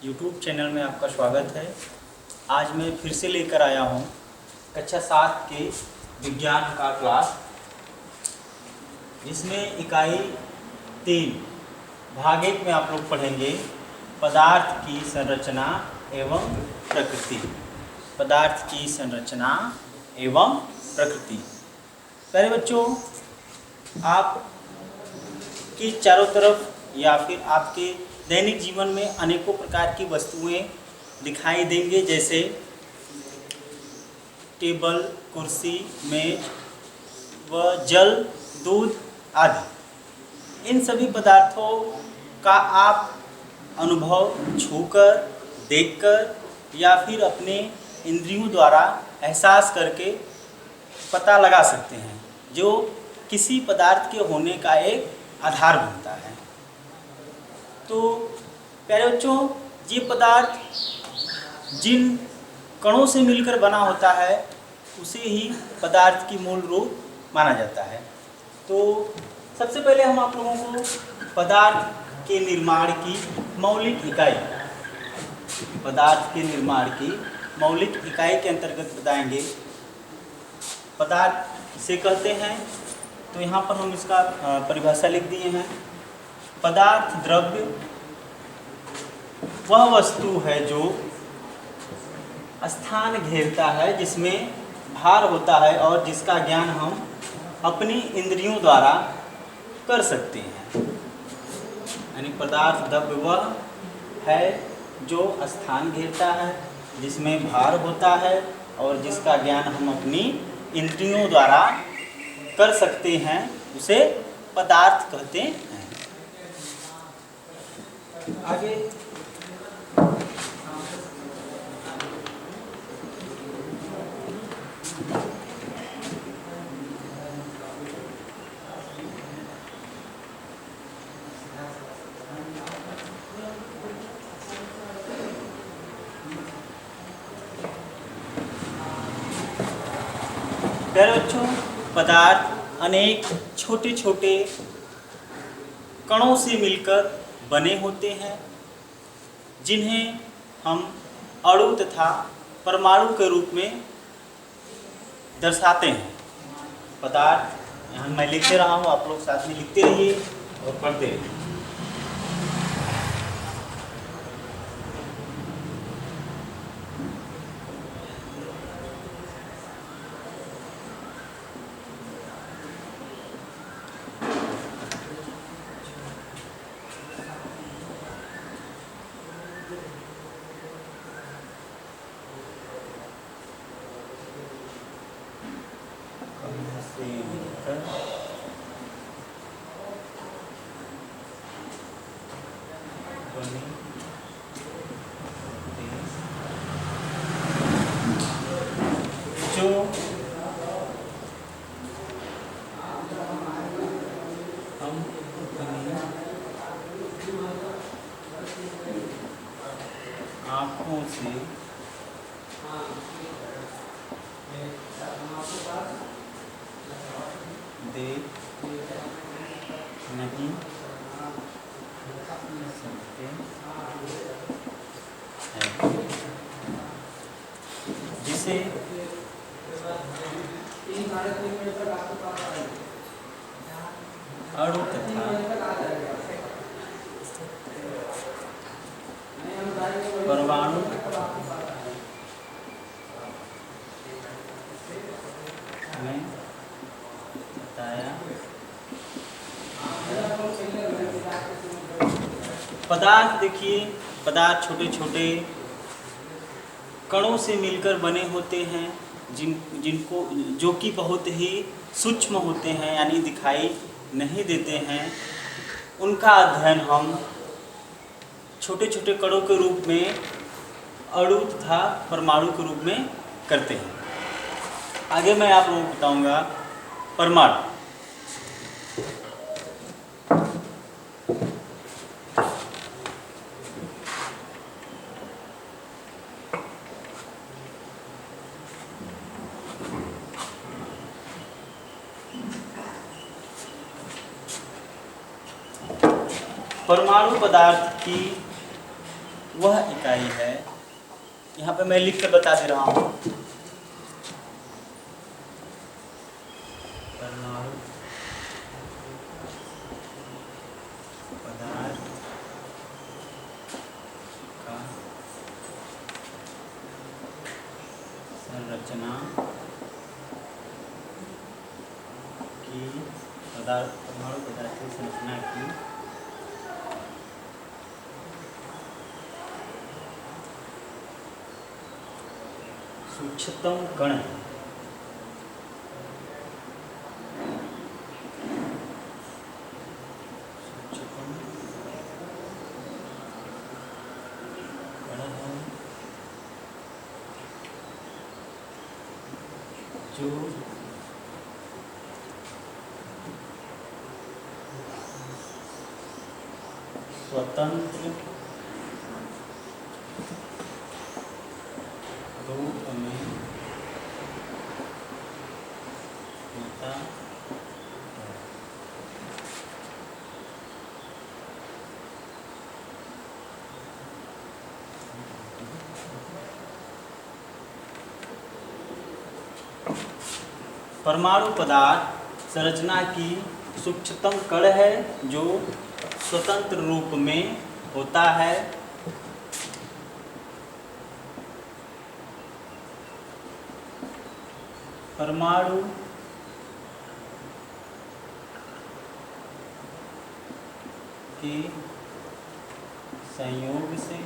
YouTube channel में आपका स्वागत है। आज मैं फिर से लेकर आया हूँ कक्षा 7 के विज्ञान का क्लास, जिसमें इकाई 3 भाग 1 में आप लोग पढ़ेंगे पदार्थ की संरचना एवं प्रकृति। पदार्थ की संरचना एवं प्रकृति। प्यारे बच्चों, आप के चारों तरफ या फिर आपके दैनिक जीवन में अनेकों प्रकार की वस्तुएं दिखाई देंगे, जैसे टेबल, कुर्सी, मेज व जल, दूध आदि। इन सभी पदार्थों का आप अनुभव छूकर, देखकर या फिर अपने इंद्रियों द्वारा एहसास करके पता लगा सकते हैं, जो किसी पदार्थ के होने का एक आधार बनता है। तो प्यारे बच्चों, ये पदार्थ जिन कणों से मिलकर बना होता है उसे ही पदार्थ की मूल रूप माना जाता है। तो सबसे पहले हम आप लोगों को पदार्थ के निर्माण की मौलिक इकाई, पदार्थ के निर्माण की मौलिक इकाई के अंतर्गत बताएंगे। पदार्थ किसे कहते हैं, तो यहाँ पर हम इसका परिभाषा लिख दिए हैं। पदार्थ द्रव्य वह वस्तु है जो स्थान घेरता है, जिसमें भार होता है और जिसका ज्ञान हम अपनी इंद्रियों द्वारा कर सकते हैं। यानी पदार्थ द्रव्य वह है जो स्थान घेरता है, जिसमें भार होता है और जिसका ज्ञान हम अपनी इंद्रियों द्वारा कर सकते हैं, उसे पदार्थ कहते हैं। आगे प्यारे बच्चों, पदार्थ अनेक छोटे छोटे कणों से मिलकर बने होते हैं, जिन्हें हम अणु तथा परमाणु के रूप में दर्शाते हैं। पदार्थ यहाँ मैं लिखते रहा हूँ, आप लोग साथ में लिखते रहिए और पढ़ते रहिए। जो हम आँखों से देख नहीं सकते हैं, जिसे अणु तथा परमाणु में बताया। पदार्थ देखिए, पदार्थ छोटे छोटे कणों से मिलकर बने होते हैं, जिनको जो कि बहुत ही सूक्ष्म होते हैं, यानी दिखाई नहीं देते हैं। उनका अध्ययन हम छोटे छोटे कणों के रूप में, अणु तथा परमाणु के रूप में करते हैं। आगे मैं आप लोगों को बताऊंगा परमाणु। परमाणु पदार्थ की वह इकाई है, यहाँ पे मैं लिख कर बता दे रहा हूँ, परमाणु पदार्थ का संरचना की परमाणु पदार्थ की संरचना की सूक्ष्मतम कण है। सूक्ष्मतम कण है जो स्वतंत्र रूप में होता है। परमाणु पदार्थ संरचना की सूक्ष्मतम कण है जो स्वतंत्र रूप में होता है। परमाणु के संयोग से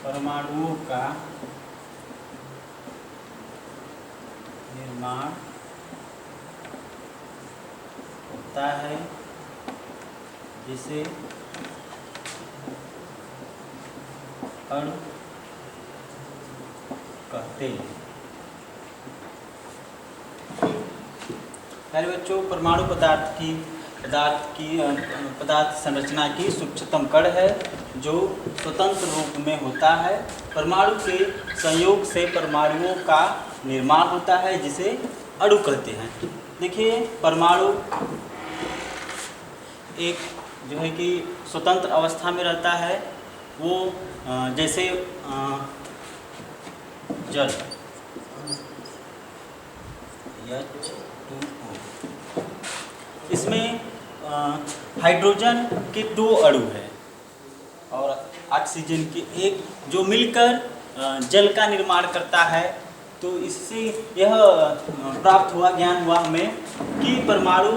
परमाणुओं का निर्माण होता है, जिसे अणु कहते हैं। प्यारे बच्चों, परमाणु पदार्थ संरचना की सूक्ष्मतम कण है जो स्वतंत्र रूप में होता है। परमाणु के संयोग से परमाणुओं का निर्माण होता है, जिसे अणु कहते हैं। देखिए, परमाणु एक जो है कि स्वतंत्र अवस्था में रहता है। वो जैसे जल H2O, इसमें हाइड्रोजन के 2 अणु हैं और ऑक्सीजन के एक, जो मिलकर जल का निर्माण करता है। तो इससे यह प्राप्त हुआ, ज्ञान हुआ हमें कि परमाणु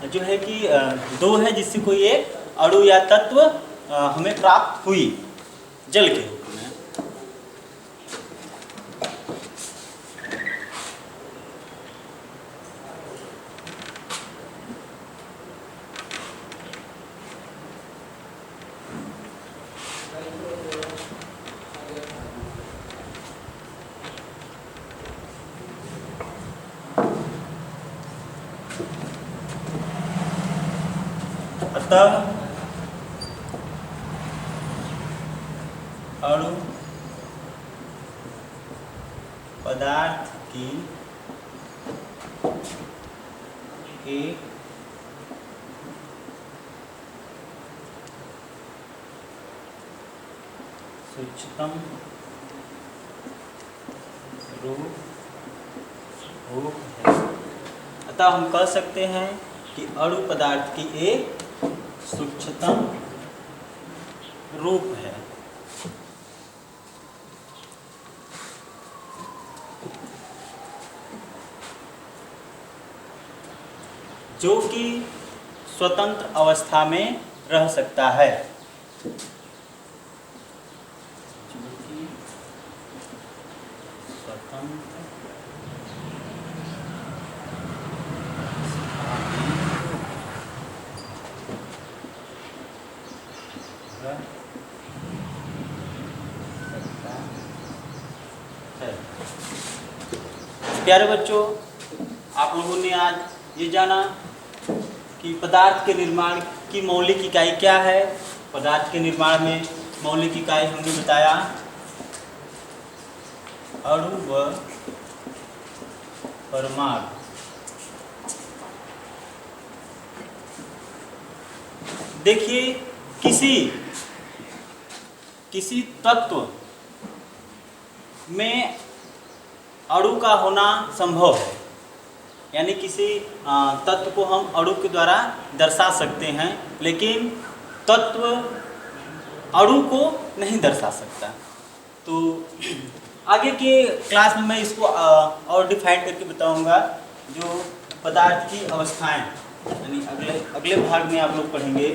जो है कि 2 है, जिससे कोई एक अणु या तत्व हमें प्राप्त हुई जल के रूप में। अतः अणु पदार्थ की एक सूक्ष्मतम रूप है। अतः हम कह सकते हैं कि अणु पदार्थ की एक सूक्ष्मतम रूप है। जो कि स्वतंत्र अवस्था में रह सकता है। जो कि स्वतंत्र प्यारे बच्चों, आप लोगों ने आज ये जाना कि पदार्थ के निर्माण की मौलिक इकाई क्या है पदार्थ के निर्माण में मौलिक इकाई हमने बताया अणु व परमाणु। देखिए, किसी तत्व में अणु का होना संभव है, यानी किसी तत्व को हम अणु के द्वारा दर्शा सकते हैं, लेकिन तत्व अणु को नहीं दर्शा सकता। तो आगे के क्लास में मैं इसको और डिफाइन करके बताऊंगा, जो पदार्थ की अवस्थाएं, यानी अगले भाग में आप लोग पढ़ेंगे।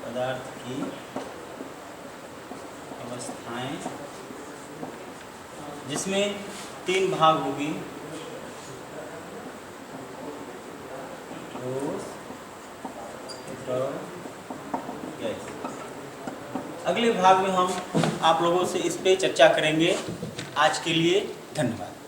पदार्थ की अवस्थाएं, जिसमें 3 भाग होगी, ठोस, द्रव, गैस। अगले भाग में हम आप लोगों से इस पे चर्चा करेंगे। आज के लिए धन्यवाद।